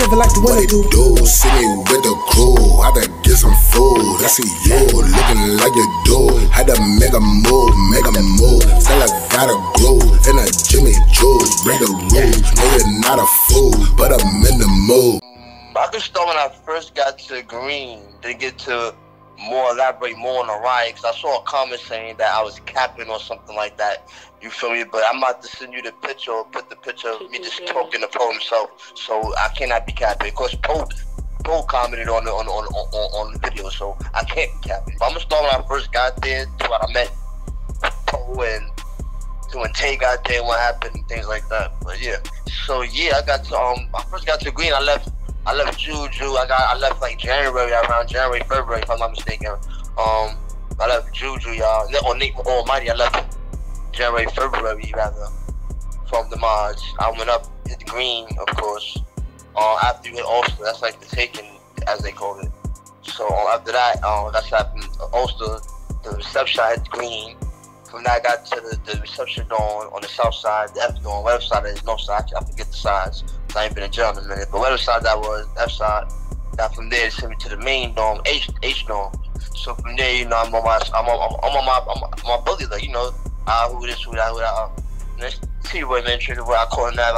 living like the winner do. See me with the crew, had to get some food. I see you looking like you do. Had to make a move. Still I gotta grow in a Jimmy Choo. Break the rules, no you're not a fool, but I'm in the mood. I can start when I first got to Green, then get to elaborate more on the riot, because I saw a comment saying that I was capping or something like that. You feel me? But I'm about to send you the picture or put the picture of me just talking to Poe himself, so I cannot be capping. Of course, Poe commented on the video, so I can't be capping. But I'm gonna start when I first got there to when I met Poe and to when Tay got there and what happened and things like that. But yeah, so yeah, I got to I first got to Green. I left Juju. I left like around January, February, if I'm not mistaken. I left Juju, y'all. Or Nate Almighty, I left January, February, rather, from the mods. I went up to the Green, of course. After you hit Ulster, that's like the taking, as they call it. So after that, that's happened. Ulster, the reception at Green. From that, I got to the reception dorm on the south side, the F dorm, whatever side is north side. I forget the sides. I ain't been in jail in a minute, but whatever side that was, F side. Now from there, they sent me to the main dorm, H dorm. So from there, you know, I'm on my bully, like, you know, who this, who that. Next T-boy man, trigger where I call him that.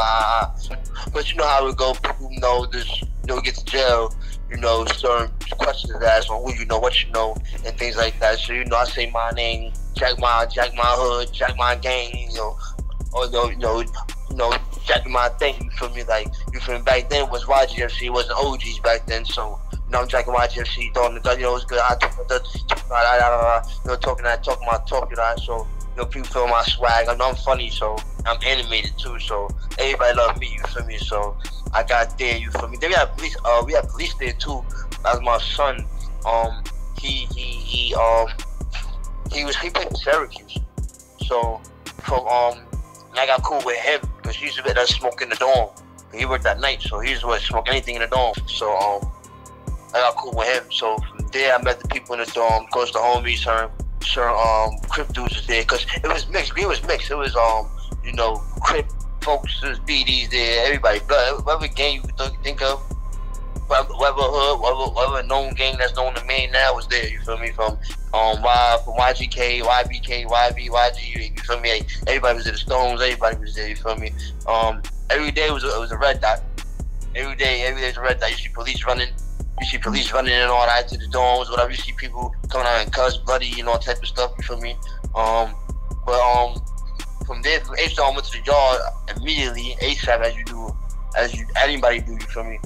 But you know how it go. People know this, you know, get to jail. You know, certain questions asked on who you know, what you know, and things like that. So you know, I say my name, Jack my hood, Jack my gang, you know, or you know, Jack my thing. You feel me? Like, you feel me? Back then it was YGFC, it wasn't OGs back then. So you know, I'm jacking YGFC, throwing the gun. You know, it's good. You know, talking my talk, you know. So you know, people feel my swag. I know I'm funny, so I'm animated too. So everybody love me. You feel me? So I got there. You feel me? Then we had police there too. That was my son. He played in Syracuse. So from I got cool with him because he used to be that smoke in the dorm. He worked at night, so he used to smoke anything in the dorm. So I got cool with him. So from there, I met the people in the dorm. Of course, the homies, certain Crip dudes was there because it was mixed. It was mixed. It was you know, Crip folks, there's BDs there, everybody, whatever gang you could think of, whatever hood, whatever known gang that's known to me now was there. You feel me? From YGK, YBK, YB, YG. You feel me? Like, everybody was there. The Stones, everybody was there. You feel me? Every day was a red dot. Every day was a red dot. You see police running. And all that to the dorms, whatever. You see people coming out and cuss, bloody, you know, type of stuff. You feel me? From there, from H-Town, I went to the yard immediately, ASAP, as anybody do, you feel me?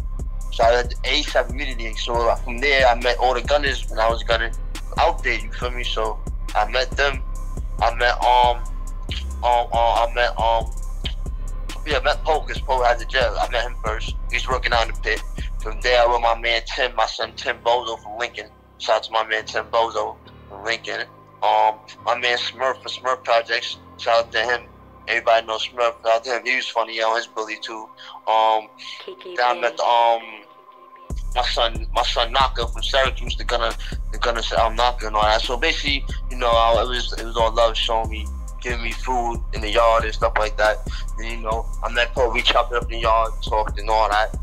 So I went to ASAP immediately. So from there, I met all the gunners when I was gunning out there, you feel me? So I met them. I met Poe, because Poe had the jail. I met him first. He's working out in the pit. From there, I went my man Tim, my son Tim Bozo from Lincoln. Shout out to my man Tim Bozo from Lincoln. My man Smurf for Smurf Projects. Shout out to him. Everybody knows Smurf. Shout out to him. He was funny on his bully too. Then I met my son Naka from Syracuse. The gunner said I'm Naka and all that. So basically, you know, it was all love, showing me, giving me food in the yard and stuff like that. Then, you know, I met Poe. We chopped it up in the yard, talked and all that.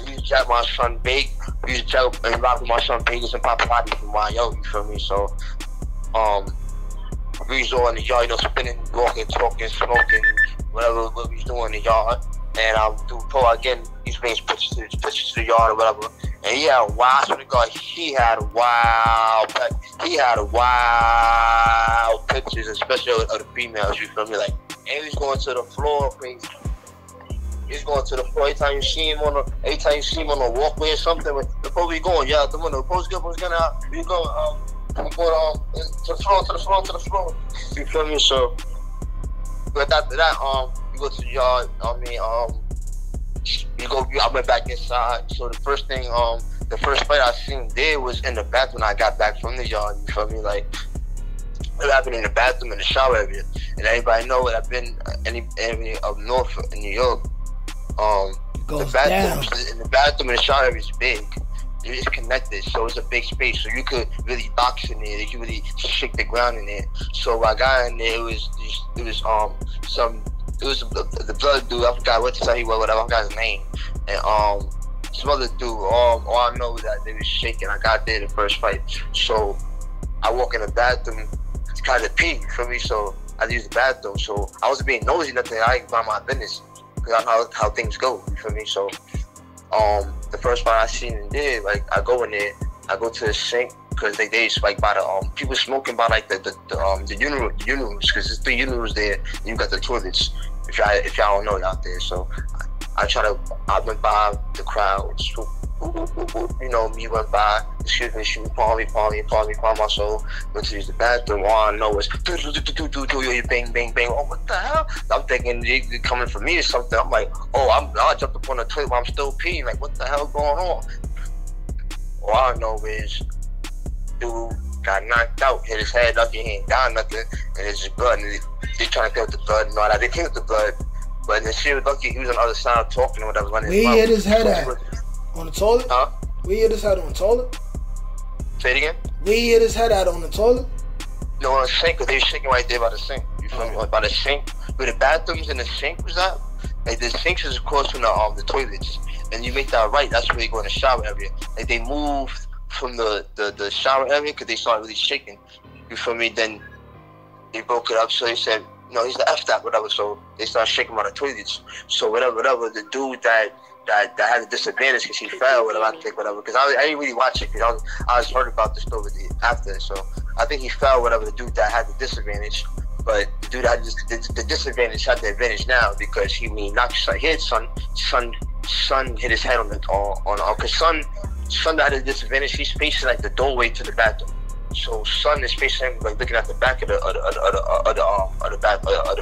We used to jack my son Big. We used to jack and rock with my son Big and some Papalati from YO. You feel me? So we was all in the yard, you know, spinning, walking, talking, smoking, whatever we was doing in the yard. And do Poe again, he's bringing pictures to the yard or whatever. And he had a wild, I swear to God, he had wild pictures, especially of the females, you feel me? Like, and he was going to the floor, crazy. He's going to the floor. Every time you see him on a walkway or something, where Poe we going, yeah, the window, Poe's good, we going, I'm going to the floor. You feel me? So, but after that, you go to the yard. I mean, I went back inside. So the first thing, the first fight I seen there was in the bathroom. When I got back from the yard. You feel me? Like, it happened in the bathroom in the shower area. And everybody know that I've been any up north in New York. The bathroom in the shower area is big. It's connected, so it's a big space. So you could really box in there. You could really shake the ground in there. So when I got in there, it was the blood dude. I forgot what to tell you, whatever. I forgot his name. and some other dude. All I know is that they was shaking. I got there the first fight, so I walk in the bathroom to kind of pee. You feel me? So I use the bathroom. So I wasn't being nosy, nothing. I ain't mind my business because I know how things go. You feel me? So the first fight I seen and did, like I go in there, I go to the sink because they just like by the people smoking by like the urinals because there's 3 urinals there. And you got the toilets. If y'all don't know out there, so I went by the crowd. So, you know, me went by. Excuse me, she palm my soul. Went to use the bathroom. All I know is bang, bang, bang. Oh, what the hell? I'm thinking they coming for me or something. I'm like, oh, I jumped up on the toilet while I'm still peeing. Like, what the hell going on? All I know is dude got knocked out, hit his head up, he ain't got nothing, and it's just blood. And they trying to clean up the blood and all that. They cleaned up the blood, but then she was lucky he was on the other side talking or whatever. Where he hit his head at? On the toilet? Huh? Where he hit his head on the toilet? Say it again? Where he hit his head at on the toilet? No, on the sink, because they were shaking right there by the sink. You feel me? Like by the sink, where the bathrooms and the sink was at. Like the sinks is across from the toilets, and you make that right. That's where you go in the shower area. Like they moved from the shower area because they started really shaking. You feel me? Then they broke it up. So they said, no, he's the F that, whatever. So they started shaking by the toilets. So whatever. The dude that had a disadvantage because he fell, whatever, I think, whatever. Because I didn't really watch it because I was heard about the story after. So I think he fell, whatever, the dude that had the disadvantage. But the dude that had the disadvantage had the advantage now because he knocked his head. Son hit his head on because son that had a disadvantage. He's facing like the doorway to the bathroom. So son is facing like looking at the back of the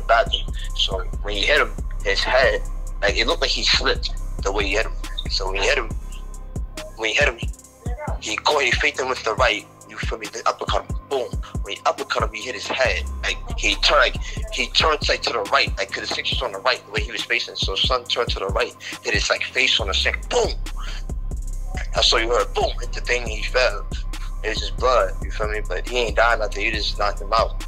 bathroom. So when he hit him, his head, like it looked like he slipped the way he hit him. So when he hit him, he faked him with the right. You feel me? The uppercut him, boom. When he uppercut him, he hit his head. Like he turned like to the right, like because the sink was on the right, the way he was facing. So son turned to the right, hit his like face on the sink, boom. That's so you heard, boom, hit the thing, and he fell. It was just blood. You feel me? But he ain't died nothing. You just knocked him out.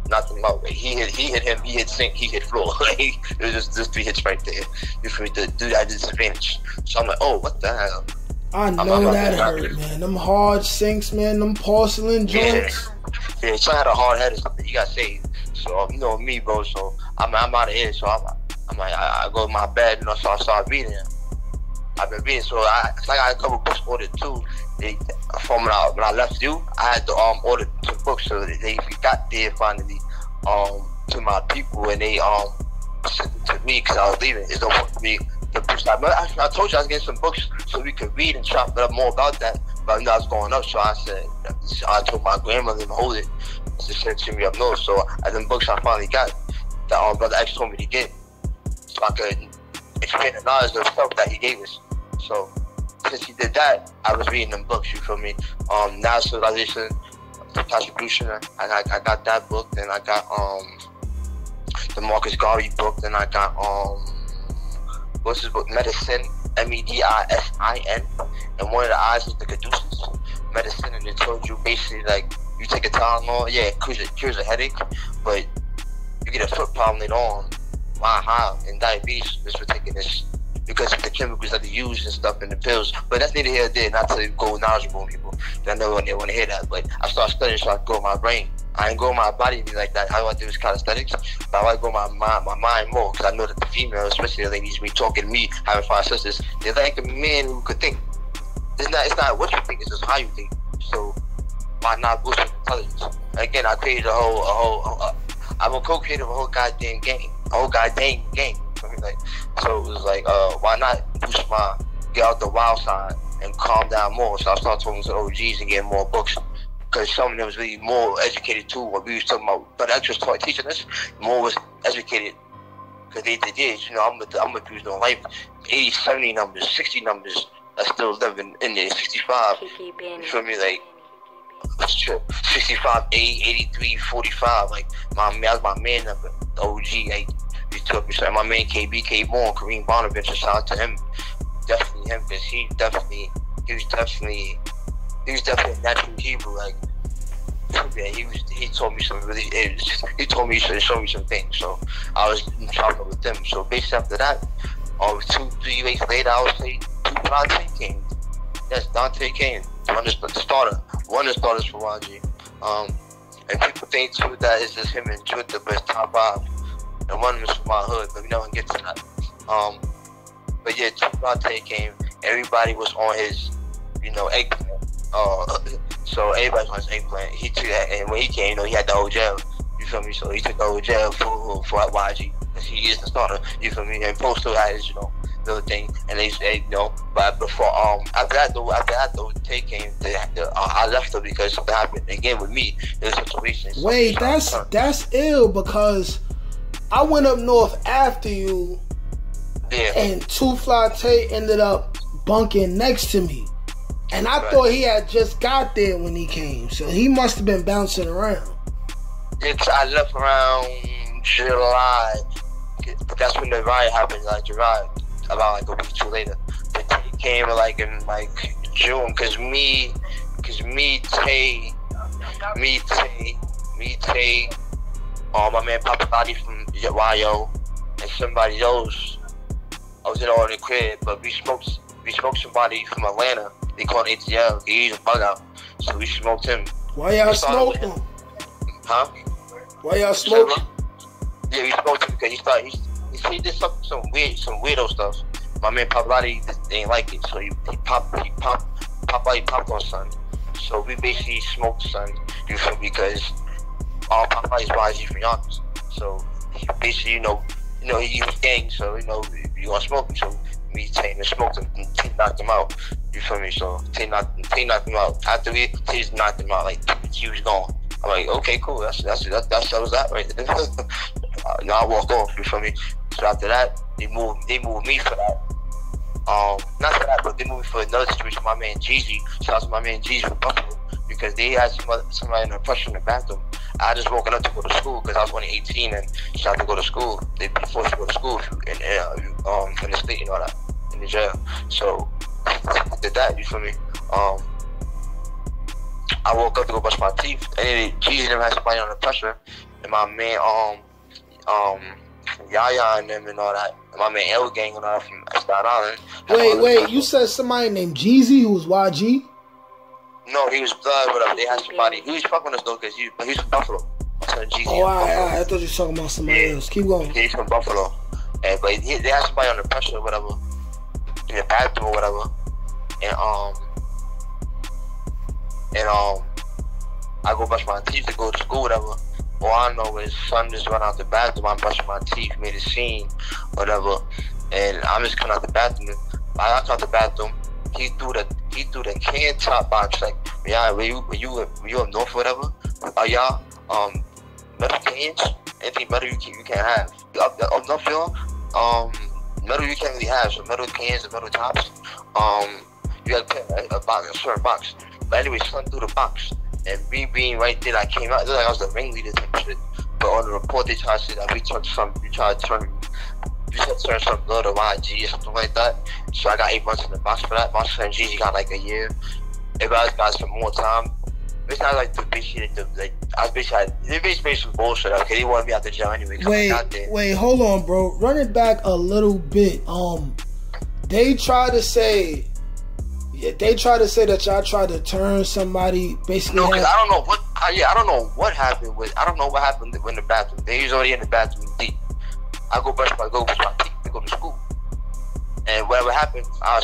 Knocked him out. Like, he hit him. He hit sink. He hit floor. Like, it was just 3 hits right there. You feel me? The dude had disadvantage. So I'm like, oh, what the hell? I know that hurt, man. Them hard sinks, man. Them porcelain joints. Yeah, son had a hard head or something. He got saved. So you know me, bro. So I'm out of here. So I'm like, I go to my bed, you know. So I start reading. I've been reading. So I got a couple books ordered too. From when I left you, I had to order some books. So they got there finally to my people, and they sent them to me because I was leaving. It's don't want me. The books I told you I was getting some books so we could read and chop up more about that. But I knew I was going up, so I told my grandmother to hold it to send to me up north. So them books I finally got that Brother X told me to get, so I could expand the knowledge of stuff that he gave us. So since he did that, I was reading them books. You feel me? Now Civilization, Contribution. I got that book. Then I got the Marcus Garvey book. Then I got what's his book? Medicine, Medicin, and one of the eyes was the caduceus medicine, and it told you basically like you take a Tylenol, yeah, it cures a headache, but you get a foot problem later on. Why? How? And diabetes is for taking this because of the chemicals that they use and stuff in the pills. But that's neither here nor there. Not to go knowledgeable on people. I know when they want to hear that, but I start studying so I can grow my brain. I ain't grow my body be like that. How I do is calisthenics, but I like grow my mind more because I know that the females, especially the ladies, we talking to me, having 5 sisters, they like a man who could think. It's not what you think, it's just how you think. So why not boost your intelligence? Again, I created I'm a co-creator of a whole goddamn game. So it was like, why not get out the wild side and calm down more? So I started talking to OGs and getting more books. Because some of them was really more educated too. What we was talking about, but actually started teaching us, more was educated. Because they did, you know, I'm abused on life. 80, 70 numbers, 60 numbers, I still living in there. 65, you feel me? Like, that's true. 65, 80, 83, 45. Like, that was my man number, the OG. Like, he took me, so my man KB, K-Born, Kareem Bonaventure, shout out to him. Definitely him, because he was definitely a natural Hebrew. Like, yeah, he told me some really. He told me to show me some things. So I was chopping with them. So basically after that, 2-3 weeks later, I would say Dante came. Yes, Dante came. One of the starters for YG. And people think too that it's just him and Twitter, but it's top 5. And one of them is from my hood, but we never get to that. But yeah, Dante came. Everybody was on his, eggplant. So everybody was on his eggplant. He took that, and when he came, he had the whole jail. You feel me? So he took the whole jail for YG. He is the starter. You feel me? And Post still had his, little thing. And they said, but before after that though, Tay came. I left her because something happened again with me. There was a situation. Wait, that's ill because I went up north after you. Yeah. And Two Fly Tay ended up bunking next to me. And I thought he had just got there when he came. So he must have been bouncing around. I left around July. But that's when the riot happened, July, about a week or 2 later. But he came in June, cause me, Tay, my man Papalati from YO, and somebody else. I was in the crib, but we smoked somebody from Atlanta. They called ATL. He was a bug out, so we smoked him. Why y'all smoked him? Huh? Why y'all smoked him? Yeah, we smoked him because he did some weirdo stuff. My man Papalati didn't like it, so he popped on son. So we basically smoked son. You feel me? Because Papalati's YG from Yonkers. So he basically, he was gang, so you gonna smoke him. So me taking and smoked him, and T knocked him out. You feel me? So T knocked him out. After T just knocked him out, he was gone. I'm like, okay, cool. That settles that right there. Now I walk off. You feel me? So after that, they moved me for that. Not for that, but they moved me for another situation. My man Jeezy. Shout out to my man Jeezy from Buffalo, because they had somebody in the pressure in the bathroom. I just woken up to go to school because I was only 18 and she had to go to school. They'd be forced to go to school in the state and all that, in the jail. So I did that. You feel me? I woke up to go brush my teeth, and Jeezy them had somebody under pressure, and my man Yaya and them and all that, and my man L Gang and all that from Staten Island. Wait, you said somebody named Jeezy who was YG? No, he was blood, whatever. They had somebody. He was fucking us though, because he's from Buffalo. So Jeezy. Oh, I thought you were talking about somebody else. Keep going. Yeah, he's from Buffalo, but they had somebody under pressure or whatever, in the bathroom or whatever, and I go brush my teeth to go to school, whatever. All I know is son just went out the bathroom. I'm brushing my teeth, made a scene, whatever, and I'm just coming out the bathroom. I got out the bathroom. He threw the can top box were you up north or whatever? Y'all metal cans, anything metal you can't have. Up north, y'all, metal you can't really have. So metal cans and metal tops, you got to put a certain box. But anyway, son threw the box. And me being right there, I came out. It looked like I was the ringleader type of shit. But on the report, they tried to say that we tried to turn something low to YG or something like that. So I got 8 months in the box for that. My son Jeezy got a year. Everybody got some more time. Basically, I they basically made some bullshit. Okay, they wanted me out the jail anyway. Wait, hold on, bro. Run it back a little bit. They try to say that y'all tried to turn somebody basically. No, because I don't know what happened in the bathroom. They was already in the bathroom deep. I go brush my teeth to go to school, and whatever happened, I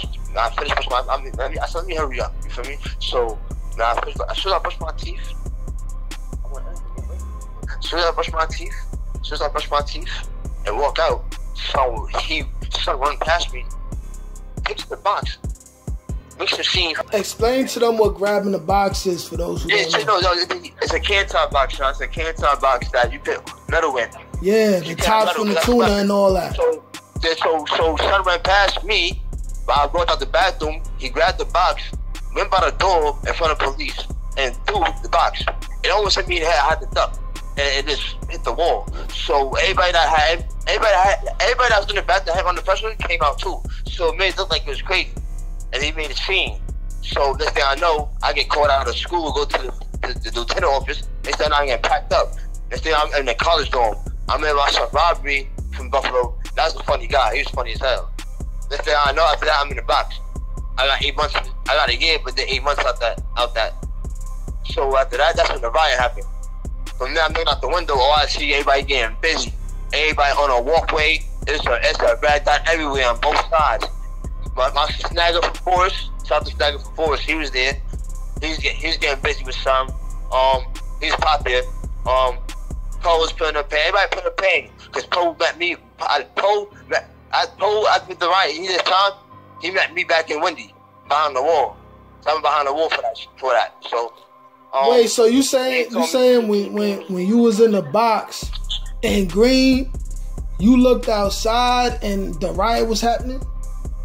finished brushing I said, let me hurry up. You feel me? So now as soon as I brush my teeth, and walk out, so he run past me, picks the box. Makes a scene. Explain to them what grabbing the box is for those who don't know. It's a can top box, Sean. It's a can top box that you put metal in. Yeah, the top from the tuna and all that. So son ran past me, but I walked out the bathroom. He grabbed the box, went by the door in front of police, and threw the box. It almost hit me in the head. I had to duck, and it just hit the wall. So everybody that was in the bathroom had under pressure came out too. So it made it look like it was crazy. And he made a scene. So next thing I know, I get called out of school, go to the lieutenant office. Next thing I'm getting packed up. Next thing I'm in the college dorm. I'm in my son Robbery from Buffalo. That's a funny guy. He was funny as hell. Next thing I know, after that, I'm in the box. I got 8 months. I got a year, but then 8 months out that. So after that, that's when the riot happened. From there, I'm looking out the window. All I see, everybody getting busy. Everybody on a walkway. It's a red dot everywhere on both sides. My snagger from Forrest, shout out to Snagger from Forrest. He was there. He's getting busy with some. He's popular. Poe was putting up pain. Everybody put up pain because Poe met me. Poe with the riot. He this time he met me back in Wendy behind the wall. So I'm behind the wall for that. So wait, so you saying when you was in the box in Green, you looked outside and the riot was happening?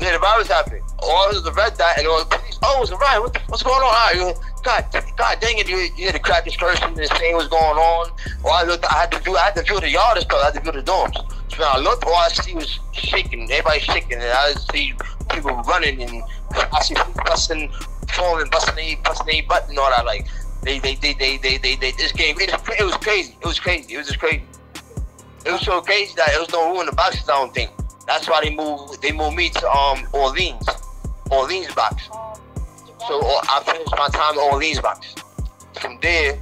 Yeah, the riot was happening. All it was the red dot and all the police. Oh, it's a riot. What's going on? All right, God dang it! You had the crackers cursing and the thing was going on. Or I had to view the yard and stuff. I had to view the dorms. So when I looked, all I see was shaking. Everybody shaking, and I see people running, and I see people busting, falling, busting their butt and all that. Like they this game. It was crazy. It was crazy. It was just crazy. It was so crazy that it was no room in the boxes. I don't think. That's why they moved me to Orleans box. So I finished my time in Orleans box. From there,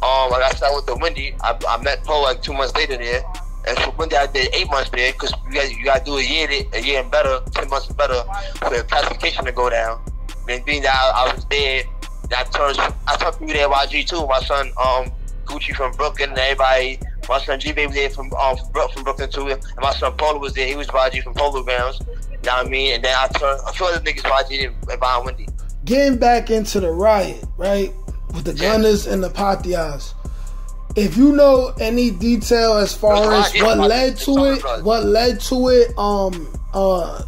like I started with the Wendy. I met Poe like 2 months later there. And for Wendy, I did 8 months there because you got to do a year and better, 10 months and better for the classification to go down. And being that I was there, I turned people there YG too. My son Gucci from Brooklyn and everybody. My son G-Baby there from Brooklyn too. And my son Polo was there. He was YG from Polo Grounds. You know what I mean? And then I turned a few other niggas YG behind Wendy. Getting back into the riot, right? With the Gunners and the Patias. If you know any detail as far as what led to it,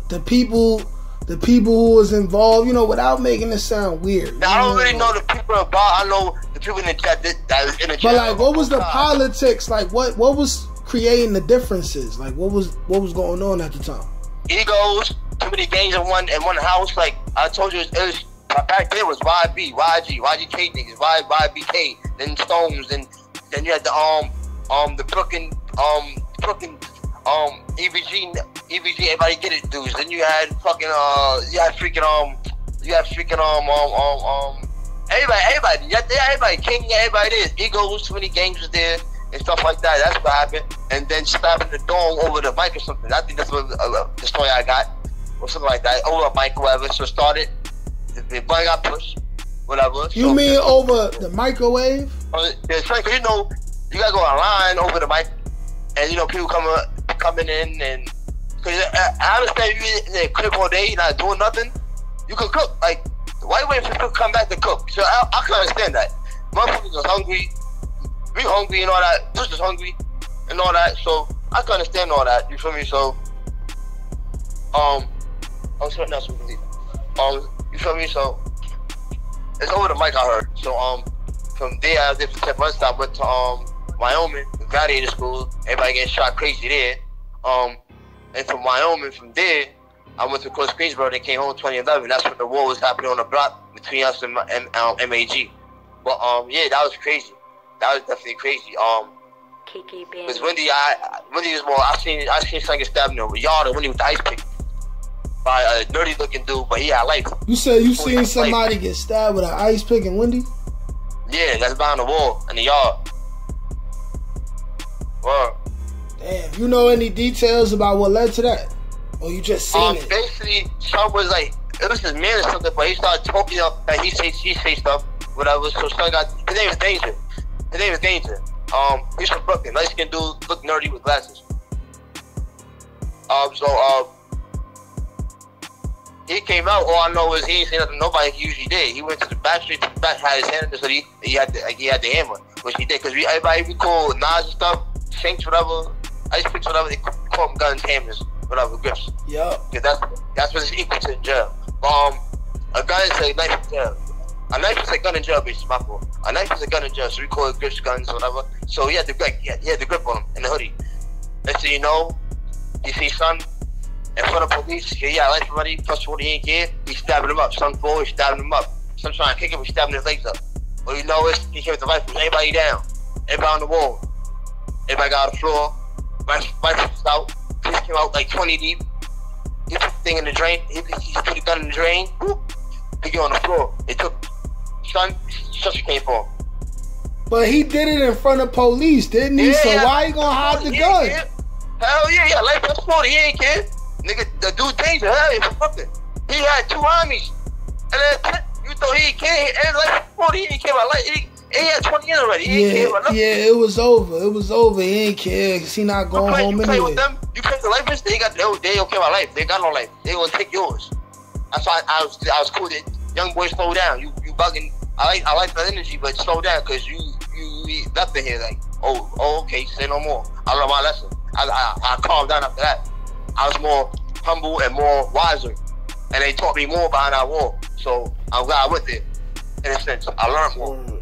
the people who was involved, you know, without making it sound weird. Now, I don't really know the people involved. I know the people in the chat that was in the chat. But like, what was the politics? Like, what was creating the differences? Like, what was going on at the time? Egos, too many gangs in one house. Like I told you, it was back then was YB, YGK niggas, YBK, then Stones, and then you had the Brooklyn, EVG, everybody get it dudes. Then you had fucking everybody, King, everybody is. Egos, too many gangs was there and stuff like that. That's what happened. And then slapping the dome over the mic or something. I think that's what the story I got, or something like that, over a mic or whatever. So started. The button got pushed, whatever. You mean over the microwave? Yeah, it's funny, 'cause you know, you gotta go online over the mic, and you know, people coming in, and cause I understand you in cook all day, not doing nothing. You could cook, like, why wait for people to come back to cook? So I can understand that. Motherfuckers was hungry, we hungry and all that, Push was hungry and all that, so I can understand all that, you feel me? So, I'm sorry, not so you feel me? So it's over the mic, I heard. So from there I was there for 10 months. I went to Wyoming, Gladiator School. Everybody getting shot crazy there. And from Wyoming, from there I went to Coast Greensboro. They came home in 2011. That's when the war was happening on the block between us and MAG. But yeah, that was crazy. That was definitely crazy. Because Wendy was more. I seen something stabbing over yard. Wendy with the ice pick. By a dirty looking dude, but he had life. You said you seen somebody get stabbed with an ice pick in Wendy? Yeah, that's behind the wall in the yard. Wow. Damn, you know any details about what led to that? Or you just seen it? Basically, Sean was like, it was his man or something, but he started talking up that he say stuff, whatever. So Sean got, his name is Danger. He's from Brooklyn, light skinned dude, look nerdy with glasses. He came out. All I know is he ain't saying nothing nobody usually did. He went to the back street, to the back, had his hand in there, so he had the hammer, which he did. Because everybody we call knives and stuff, shanks, whatever, ice picks, whatever, they call them guns, hammers, whatever, grips. Yeah. Because that's what it's equal to in jail. A gun is a knife in jail. A knife is a gun in jail, basically, my fault. A knife is a gun in jail, so we call it grips, guns, whatever. So he had the grip on him in the hoodie. Next thing you know, you see son in front of police, he had life already, plus 40, he ain't care. He stabbing him up. Son forward, stabbing him up. Son trying to kick him, he stabbing his legs up. All you know is he came with the rifle. Everybody down. Everybody on the wall. Everybody got on the floor. Rifles out. Police came out like 20 deep. He put the thing in the drain. He put the gun in the drain. Whoop. He get on the floor. It took such came for him. But he did it in front of police, didn't he? Yeah, so yeah, why he gonna hide the gun? Hell yeah, yeah, life passport. He ain't care. Nigga, the dude danger. Hell yeah, for fucking. He had 2 armies. And then you thought he ain't care. And life passport, he ain't care about life. He had 20 years already. He ain't care about nothing. Yeah, it was over. It was over. He ain't care because he not going home you play anyway. With them, you play the life list, they don't care about life. They got no life. They gonna take yours. That's why I was cool that young boy slow down. You bugging. I like that energy, but slow down because you nothing here. Like, okay, say no more. I learned my lesson. I calmed down after that. I was more humble and more wiser, and they taught me more behind our wall. So I'm glad I went there. In a sense, I learned more.